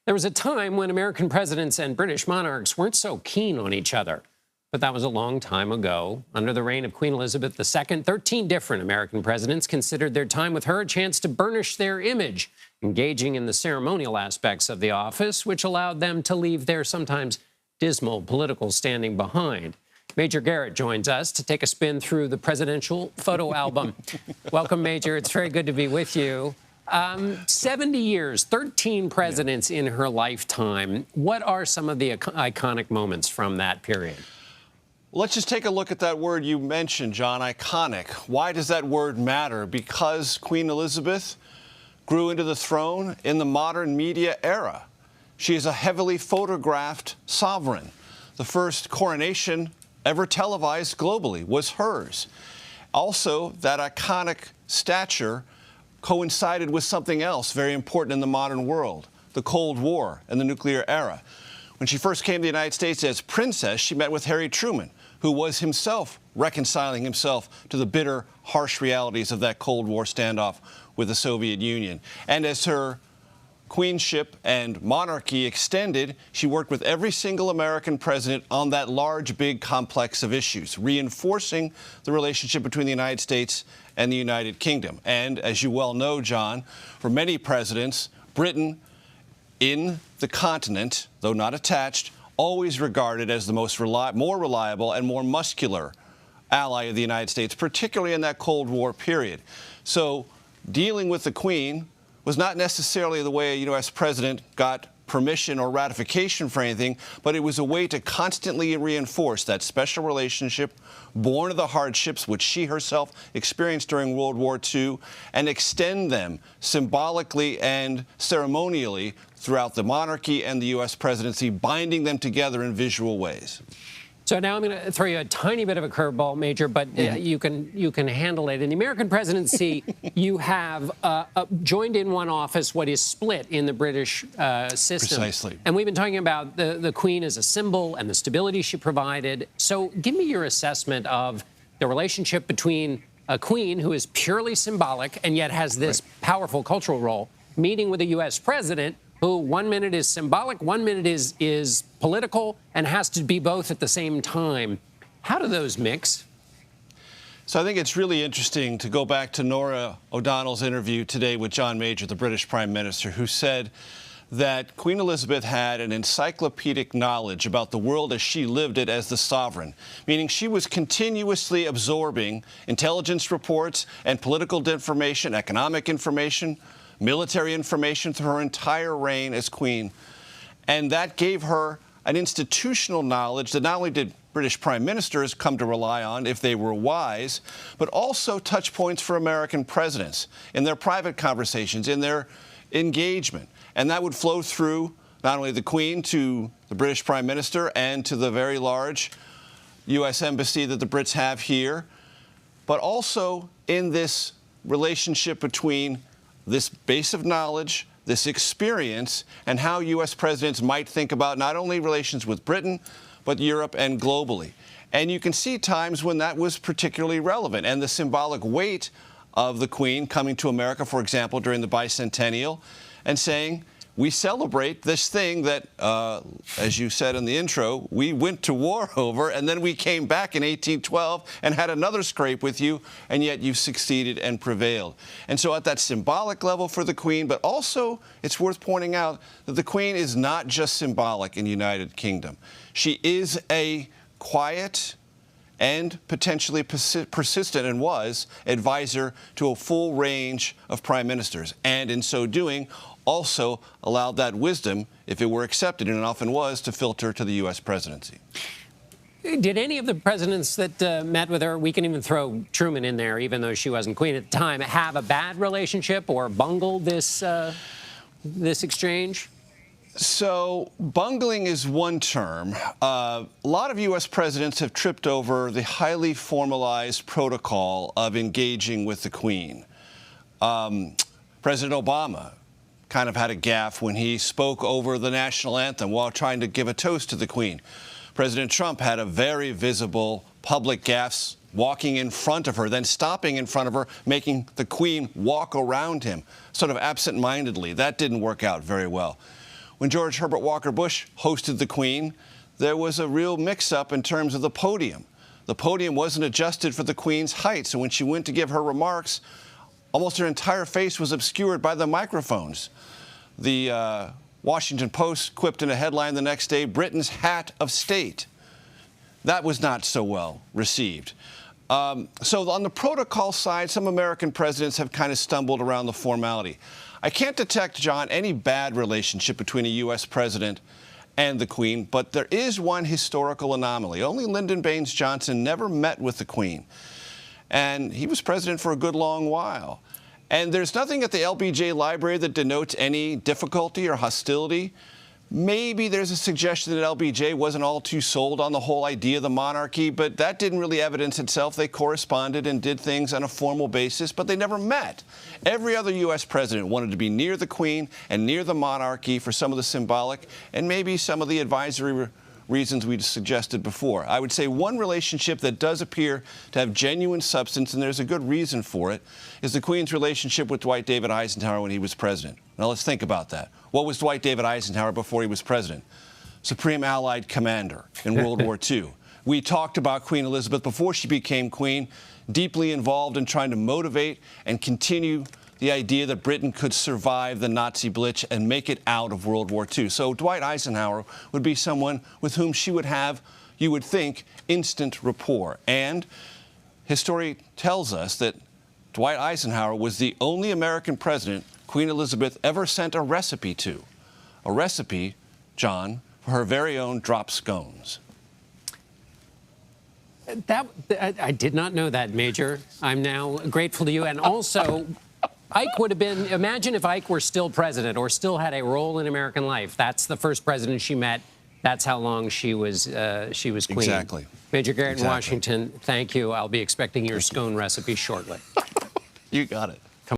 There was a time when American presidents and British monarchs weren't so keen on each other. But that was a long time ago. Under the reign of Queen Elizabeth II, 13 different American presidents considered their time with her a chance to burnish their image, engaging in the ceremonial aspects of the office, which allowed them to leave their sometimes dismal political standing behind. Major Garrett joins us to take a spin through the presidential photo album. Welcome, Major. It's very good to be with you. 70 years, 13 presidents in her lifetime. What are some of the iconic moments from that period? Let's just take a look at that word you mentioned, John, iconic. Why does that word matter? Because Queen Elizabeth grew into the throne in the modern media era. She is a heavily photographed sovereign. The first coronation ever televised globally was hers. Also, that iconic stature coincided with something else very important in the modern world, the Cold War and the nuclear era. When she first came to the United States as princess, she met with Harry Truman, who was himself reconciling himself to the bitter, harsh realities of that Cold War standoff with the Soviet Union. And as her queenship and monarchy extended, she worked with every single American president on that large, big complex of issues, reinforcing the relationship between the United States and the United Kingdom. And as you well know, John, for many presidents, Britain in the continent, though not attached, always regarded as the more reliable and more muscular ally of the United States, particularly in that Cold War period. So dealing with the Queen was not necessarily the way a U.S. president got permission or ratification for anything, but it was a way to constantly reinforce that special relationship born of the hardships which she herself experienced during World War II and extend them symbolically and ceremonially throughout the monarchy and the U.S. presidency, binding them together in visual ways. So now I'm going to throw you a tiny bit of a curveball, Major, but you can handle it. In the American presidency, you have joined in one office what is split in the British system. Precisely. And we've been talking about the Queen as a symbol and the stability she provided. So give me your assessment of the relationship between a Queen who is purely symbolic and yet has this powerful cultural role, meeting with a U.S. president who 1 minute is symbolic, 1 minute is political, and has to be both at the same time. How do those mix? So I think it's really interesting to go back to Norah O'Donnell's interview today with John Major, the British Prime Minister, who said that Queen Elizabeth had an encyclopedic knowledge about the world as she lived it as the sovereign, meaning she was continuously absorbing intelligence reports and political information, economic information, military information through her entire reign as queen. And that gave her an institutional knowledge that not only did British prime ministers come to rely on if they were wise, but also touch points for American presidents in their private conversations, in their engagement. And that would flow through not only the Queen to the British prime minister and to the very large U.S. embassy that the Brits have here, but also in this relationship between this base of knowledge, this experience, and how U.S. presidents might think about not only relations with Britain, but Europe and globally. And you can see times when that was particularly relevant. And the symbolic weight of the Queen coming to America, for example, during the bicentennial, and saying, we celebrate this thing that, as you said in the intro, we went to war over, and then we came back in 1812 and had another scrape with you, and yet you've succeeded and prevailed. And so at that symbolic level for the Queen, but also it's worth pointing out that the Queen is not just symbolic in the United Kingdom. She is a quiet and potentially persistent, and was, advisor to a full range of prime ministers, and in so doing, also allowed that wisdom, if it were accepted, and it often was, to filter to the U.S. presidency. Did any of the presidents that met with her, we can even throw Truman in there, even though she wasn't queen at the time, have a bad relationship or bungled this exchange? So bungling is one term. A lot of U.S. presidents have tripped over the highly formalized protocol of engaging with the Queen. President Obama kind of had a gaffe when he spoke over the national anthem while trying to give a toast to the Queen. President Trump had a very visible public gaffe walking in front of her, then stopping in front of her, making the Queen walk around him, sort of absent-mindedly. That didn't work out very well. when George Herbert Walker Bush hosted the Queen, there was a real mix-up in terms of the podium. The podium wasn't adjusted for the Queen's height, so when she went to give her remarks, almost her entire face was obscured by the microphones. The Washington Post quipped in a headline the next day, "Britain's hat of state." That was not so well received. So on the protocol side, some American presidents have kind of stumbled around the formality. I can't detect, John, any bad relationship between a U.S. president and the Queen, but there is one historical anomaly. Only Lyndon Baines Johnson never met with the Queen, and he was president for a good long while. And there's nothing at the LBJ library that denotes any difficulty or hostility. Maybe there's a suggestion that LBJ wasn't all too sold on the whole idea of the monarchy, but that didn't really evidence itself. They corresponded and did things on a formal basis, but they never met. Every other U.S. president wanted to be near the Queen and near the monarchy for some of the symbolic and maybe some of the advisory reasons we suggested before. I would say one relationship that does appear to have genuine substance, and there's a good reason for it, is the Queen's relationship with Dwight David Eisenhower when he was president. Now let's think about that. What was Dwight David Eisenhower before he was president? Supreme Allied Commander in World War II. We talked about Queen Elizabeth before she became Queen, deeply involved in trying to motivate and continue the idea that Britain could survive the Nazi Blitz and make it out of World War II. So Dwight Eisenhower would be someone with whom she would have, you would think, instant rapport. And history tells us that Dwight Eisenhower was the only American president Queen Elizabeth ever sent a recipe to. A recipe, John, for her very own drop scones. I did not know that, Major. I'm now grateful to you. And also, Ike would have been, imagine if Ike were still president or still had a role in American life. That's the first president she met. That's how long she was queen. Exactly. Major Garrett in Washington, thank you. I'll be expecting your scone recipe shortly. You got it.